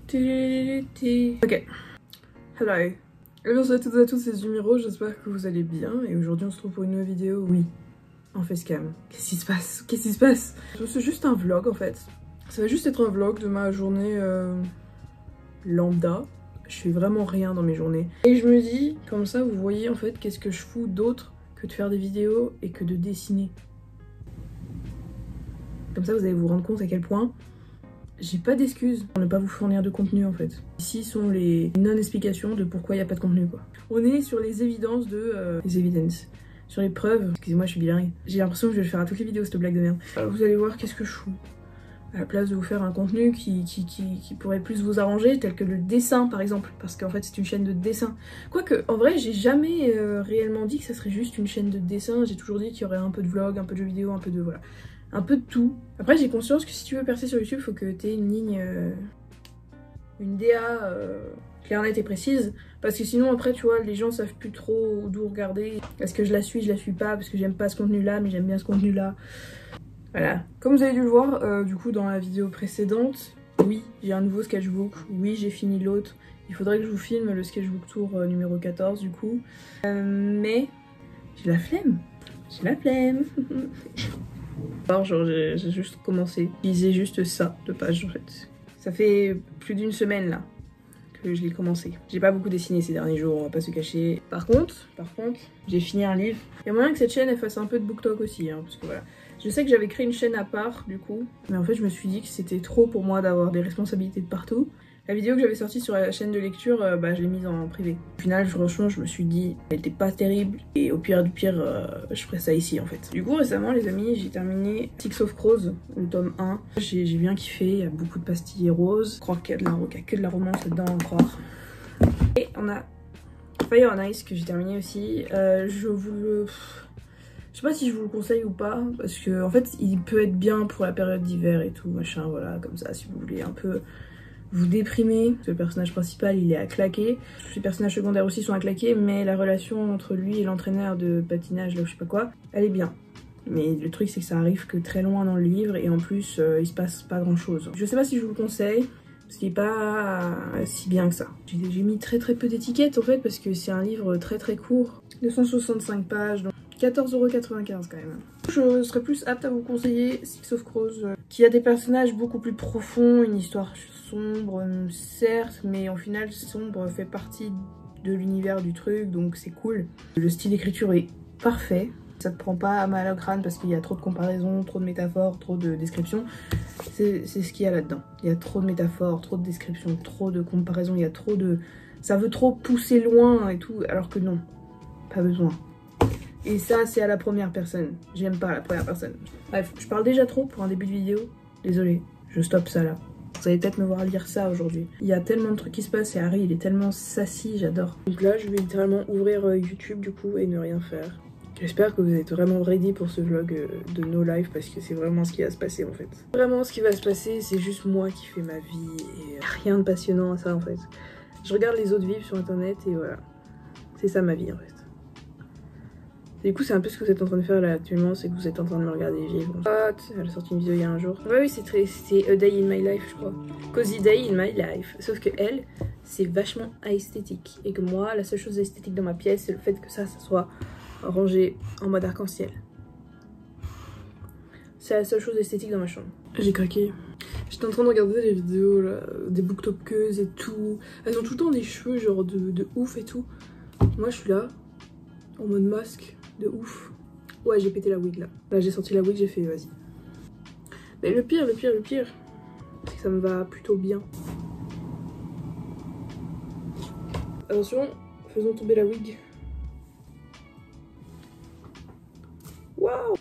Ok. Hello. Bonjour à toutes et à tous, c'est Jumiro, j'espère que vous allez bien. Et aujourd'hui on se trouve pour une nouvelle vidéo, oui, en facecam. Qu'est-ce qui se passe? Qu'est-ce qui se passe? C'est juste un vlog en fait. Ça va juste être un vlog de ma journée lambda. Je fais vraiment rien dans mes journées. Et je me dis, comme ça vous voyez en fait qu'est-ce que je fous d'autre que de faire des vidéos et que de dessiner. Comme ça vous allez vous rendre compte à quel point j'ai pas d'excuses pour ne pas vous fournir de contenu en fait. Ici sont les non-explications de pourquoi il n'y a pas de contenu quoi. On est sur les évidences de... les évidences. Sur les preuves. Excusez-moi, je suis bilingue. J'ai l'impression que je vais le faire à toutes les vidéos cette blague de merde. Vous allez voir qu'est-ce que je fous. À la place de vous faire un contenu qui pourrait plus vous arranger, tel que le dessin par exemple. Parce qu'en fait c'est une chaîne de dessin. Quoique, en vrai j'ai jamais réellement dit que ça serait juste une chaîne de dessin. J'ai toujours dit qu'il y aurait un peu de vlog, un peu de jeux vidéo, un peu de... voilà. Un peu de tout. Après j'ai conscience que si tu veux percer sur YouTube, faut que tu aies une ligne, une DA claire, nette et précise. Parce que sinon après tu vois, les gens savent plus trop d'où regarder. Est-ce que je la suis pas, parce que j'aime pas ce contenu là, mais j'aime bien ce contenu là. Voilà. Comme vous avez dû le voir du coup dans la vidéo précédente, oui j'ai un nouveau sketchbook, oui j'ai fini l'autre. Il faudrait que je vous filme le sketchbook tour numéro 14 du coup. Mais j'ai la flemme. J'ai la flemme. Alors genre j'ai juste commencé, je lisais juste ça de page en fait. Ça fait plus d'une semaine là que je l'ai commencé. J'ai pas beaucoup dessiné ces derniers jours, on va pas se cacher. Par contre, j'ai fini un livre. Il y a moyen que cette chaîne elle fasse un peu de BookTok aussi, hein, parce que voilà. Je sais que j'avais créé une chaîne à part du coup, mais en fait je me suis dit que c'était trop pour moi d'avoir des responsabilités de partout. La vidéo que j'avais sortie sur la chaîne de lecture, je l'ai mise en privé. Au final, franchement, je me suis dit, elle était pas terrible. Et au pire du pire, je ferai ça ici, en fait. Du coup, récemment, les amis, j'ai terminé Six of Crows, le tome 1. J'ai bien kiffé, il y a beaucoup de pastilles roses. Je crois qu'il y a que de la romance là-dedans, à croire. Et on a Fire and Ice, que j'ai terminé aussi. Je sais pas si je vous le conseille ou pas, parce que en fait, il peut être bien pour la période d'hiver et tout, machin, voilà, comme ça, si vous voulez un peu... vous déprimez. Le personnage principal il est à claquer, les personnages secondaires aussi sont à claquer, mais la relation entre lui et l'entraîneur de patinage là ou je sais pas quoi, elle est bien. Mais le truc c'est que ça arrive que très loin dans le livre et en plus il se passe pas grand chose. Je sais pas si je vous le conseille, parce qu'il est pas si bien que ça. J'ai mis très peu d'étiquettes en fait parce que c'est un livre très court, 265 pages, donc 14,95 € quand même. Je serais plus apte à vous conseiller Six of Crows, qui a des personnages beaucoup plus profonds, une histoire sombre certes, mais au final sombre fait partie de l'univers du truc, donc c'est cool. Le style d'écriture est parfait, ça te prend pas à mal au crâne parce qu'il y a trop de comparaisons, trop de métaphores, trop de descriptions. C'est ce qu'il y a là-dedans. Il y a trop de métaphores, trop de descriptions, trop de comparaisons, il y a trop de... ça veut trop pousser loin et tout, alors que non, pas besoin. Et ça, c'est à la première personne. J'aime pas la première personne. Bref, je parle déjà trop pour un début de vidéo. Désolée, je stoppe ça là. Vous allez peut-être me voir lire ça aujourd'hui. Il y a tellement de trucs qui se passent et Harry, il est tellement sassy, j'adore. Donc là, je vais littéralement ouvrir YouTube du coup et ne rien faire. J'espère que vous êtes vraiment ready pour ce vlog de No Life parce que c'est vraiment ce qui va se passer en fait. Vraiment, ce qui va se passer, c'est juste moi qui fais ma vie et rien de passionnant à ça en fait. Je regarde les autres vivre sur internet et voilà. C'est ça ma vie en fait. Du coup, c'est un peu ce que vous êtes en train de faire là actuellement, c'est que vous êtes en train de me regarder vivre. Elle a sorti une vidéo il y a un jour. Ouais, oui, c'est A Day in My Life, je crois. Cozy Day in My Life. Sauf que elle, c'est vachement esthétique. Et que moi, la seule chose esthétique dans ma pièce, c'est le fait que ça soit rangé en mode arc-en-ciel. C'est la seule chose esthétique dans ma chambre. J'ai craqué. J'étais en train de regarder les vidéos là, des booktokeuses et tout. Elles ont tout le temps des cheveux genre de ouf et tout. Moi, je suis là, en mode masque. De ouf. Ouais, j'ai pété la wig là. Là, j'ai sorti la wig, j'ai fait vas-y. Mais le pire, c'est que ça me va plutôt bien. Attention, faisons tomber la wig. Waouh!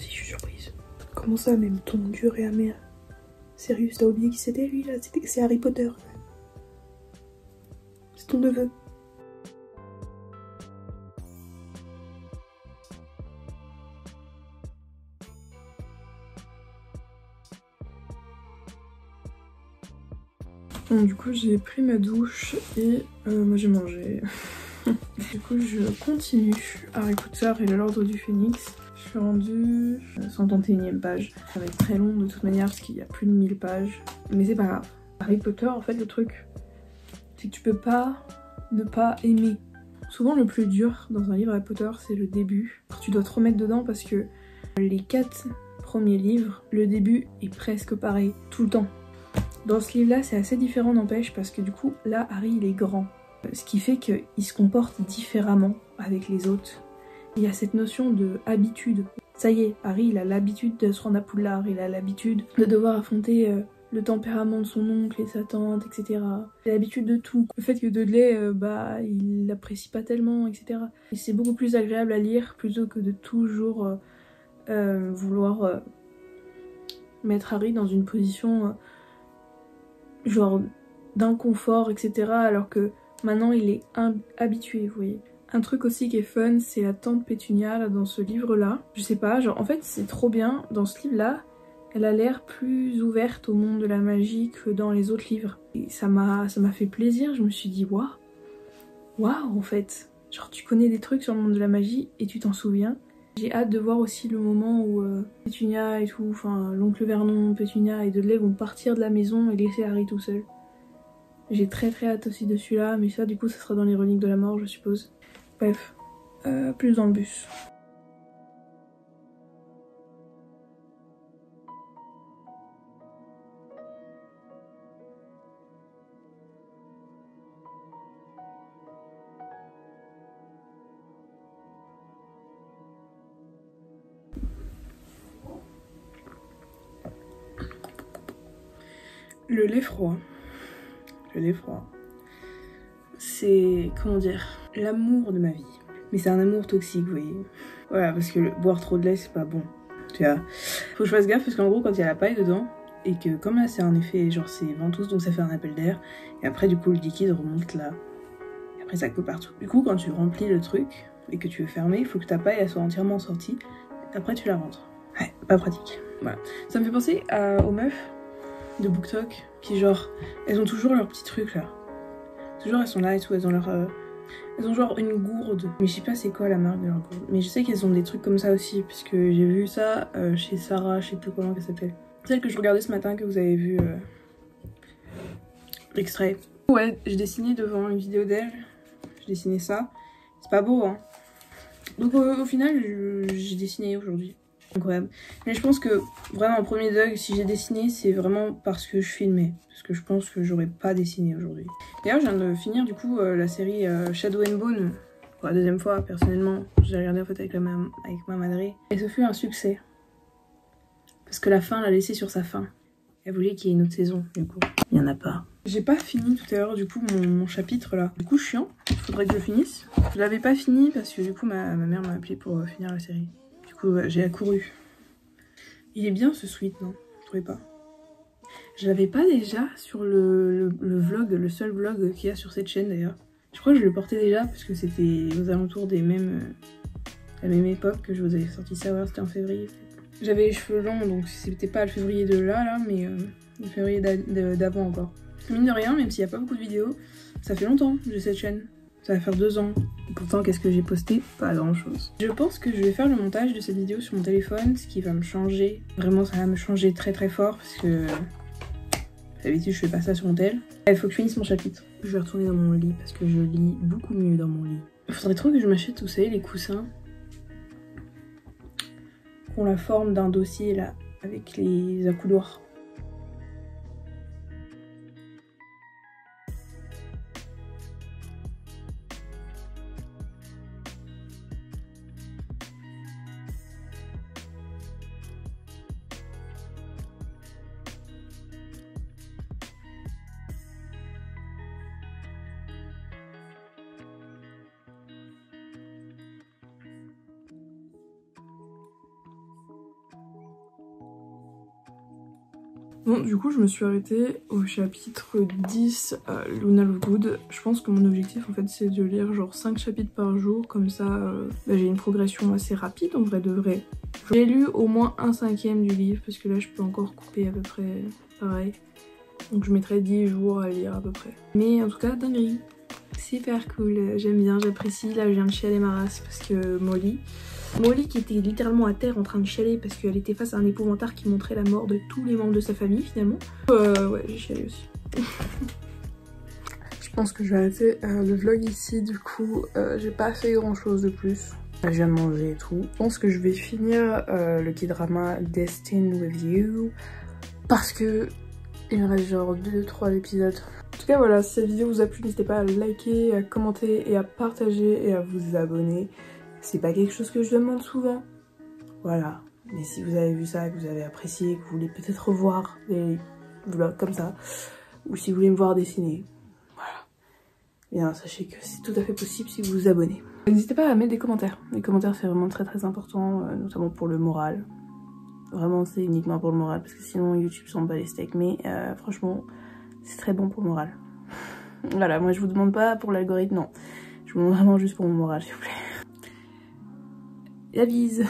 aussi je suis surprise. Comment ça, même ton dur et amer? Sérieux, t'as oublié qui c'était lui là? C'est Harry Potter. C'est ton neveu. Bon, du coup j'ai pris ma douche et moi j'ai mangé. Du coup je continue Harry Potter et l'ordre du Phénix. Je suis rendue 131e page. Ça va être très long de toute manière parce qu'il y a plus de 1000 pages. Mais c'est pas grave. Harry Potter, en fait le truc, c'est que tu peux pas ne pas aimer. Souvent le plus dur dans un livre Harry Potter c'est le début. Tu dois te remettre dedans parce que les 4 premiers livres, le début est presque pareil tout le temps. Dans ce livre-là, c'est assez différent n'empêche parce que du coup, là, Harry, il est grand. Ce qui fait qu'il se comporte différemment avec les autres. Il y a cette notion de habitude. Ça y est, Harry, il a l'habitude de se rendre à Poudlard, il a l'habitude de devoir affronter le tempérament de son oncle et sa tante, etc. Il a l'habitude de tout. Le fait que Dudley, il l'apprécie pas tellement, etc. Et c'est beaucoup plus agréable à lire plutôt que de toujours vouloir mettre Harry dans une position... genre d'inconfort, etc. Alors que maintenant il est habitué, vous voyez. Un truc aussi qui est fun, c'est la tante Pétunia là, dans ce livre-là. Je sais pas, genre en fait c'est trop bien. Dans ce livre-là, elle a l'air plus ouverte au monde de la magie que dans les autres livres. Et ça m'a fait plaisir, je me suis dit waouh, waouh en fait. Genre tu connais des trucs sur le monde de la magie et tu t'en souviens. J'ai hâte de voir aussi le moment où Pétunia et tout, enfin l'oncle Vernon, Pétunia et Dudley vont partir de la maison et laisser Harry tout seul. J'ai très hâte aussi de celui-là, mais ça du coup ça sera dans les reliques de la mort je suppose. Bref, plus dans le bus. Le lait froid. Le lait froid. C'est, comment dire, l'amour de ma vie. Mais c'est un amour toxique, vous voyez. Voilà, parce que boire trop de lait, c'est pas bon. Tu vois. Faut que je fasse gaffe parce qu'en gros, quand il y a la paille dedans, et que comme là, c'est un effet, genre c'est ventouse, donc ça fait un appel d'air, et après, du coup, le liquide remonte là. Et après, ça coule partout. Du coup, quand tu remplis le truc, et que tu veux fermer, il faut que ta paille, elle soit entièrement sortie. Après, tu la rentres. Ouais, pas pratique. Voilà. Ça me fait penser aux meufs de BookTok qui genre elles ont toujours leur petit truc là, toujours elles sont là et tout, elles ont genre une gourde, mais je sais pas c'est quoi la marque de leur gourde, mais je sais qu'elles ont des trucs comme ça aussi puisque j'ai vu ça chez Sarah, je sais plus comment elle s'appelle, celle que je regardais ce matin que vous avez vu l'extrait. Ouais, j'ai dessiné devant une vidéo d'elle, j'ai dessiné ça, c'est pas beau hein, donc au final j'ai dessiné aujourd'hui. Incroyable. Mais je pense que vraiment en premier degré, si j'ai dessiné, c'est vraiment parce que je filmais. Parce que je pense que j'aurais pas dessiné aujourd'hui. D'ailleurs, je viens de finir du coup la série Shadow and Bone pour la deuxième fois. Personnellement, j'ai regardé en fait avec ma madre. Et ce fut un succès. Parce que la fin l'a laissé sur sa fin. Elle voulait qu'il y ait une autre saison, du coup. Il y en a pas. J'ai pas fini tout à l'heure du coup mon chapitre là. Du coup, chiant. Faudrait que je le finisse. Je l'avais pas fini parce que du coup ma mère m'a appelé pour finir la série. J'ai accouru. Il est bien ce sweat, non? Vous trouvez pas? Je l'avais pas déjà sur le vlog, le seul vlog qu'il y a sur cette chaîne d'ailleurs. Je crois que je le portais déjà parce que c'était aux alentours des mêmes... à la même époque que je vous avais sorti ça, ouais, c'était en février. J'avais les cheveux longs donc c'était pas le février de là, mais le février d'avant encore. Mine de rien, même s'il n'y a pas beaucoup de vidéos, ça fait longtemps que j'ai cette chaîne. Ça va faire 2 ans. Et pourtant, qu'est-ce que j'ai posté? Pas grand chose. Je pense que je vais faire le montage de cette vidéo sur mon téléphone, ce qui va me changer. Vraiment, ça va me changer très fort parce que d'habitude, je fais pas ça sur mon tel. Il faut que je finisse mon chapitre. Je vais retourner dans mon lit parce que je lis beaucoup mieux dans mon lit. Il faudrait trop que je m'achète, vous savez, les coussins qui ont la forme d'un dossier là, avec les accoudoirs. Bon, du coup, je me suis arrêtée au chapitre 10, Luna Lovegood. Je pense que mon objectif, en fait, c'est de lire genre 5 chapitres par jour. Comme ça, j'ai une progression assez rapide, en vrai de vrai. J'ai lu au moins 1/5 du livre, parce que là, je peux encore couper à peu près pareil. Donc je mettrai 10 jours à lire à peu près. Mais en tout cas, dinguerie. Super cool, j'aime bien, j'apprécie. Là, je viens de chialer ma race parce que Molly qui était littéralement à terre en train de chialer parce qu'elle était face à un épouvantail qui montrait la mort de tous les membres de sa famille finalement. Ouais, j'ai chialé aussi. Je pense que je vais arrêter le vlog ici, du coup j'ai pas fait grand chose de plus. Je viens de manger et tout. Je pense que je vais finir le K-drama Destined With You parce que il me reste genre 2-3 épisodes. En tout cas voilà, si cette vidéo vous a plu, n'hésitez pas à liker, à commenter et à partager et à vous abonner. C'est pas quelque chose que je demande souvent. Voilà. Mais si vous avez vu ça, que vous avez apprécié, que vous voulez peut-être revoir des vlogs comme ça, ou si vous voulez me voir dessiner, voilà. Bien, sachez que c'est tout à fait possible si vous vous abonnez. N'hésitez pas à mettre des commentaires. Les commentaires, c'est vraiment très important, notamment pour le moral. Vraiment, c'est uniquement pour le moral, parce que sinon YouTube s'en bat les steaks. Mais franchement, c'est très bon pour le moral. Voilà, moi je vous demande pas pour l'algorithme, non. Je vous demande vraiment juste pour mon moral, s'il vous plaît. La bise.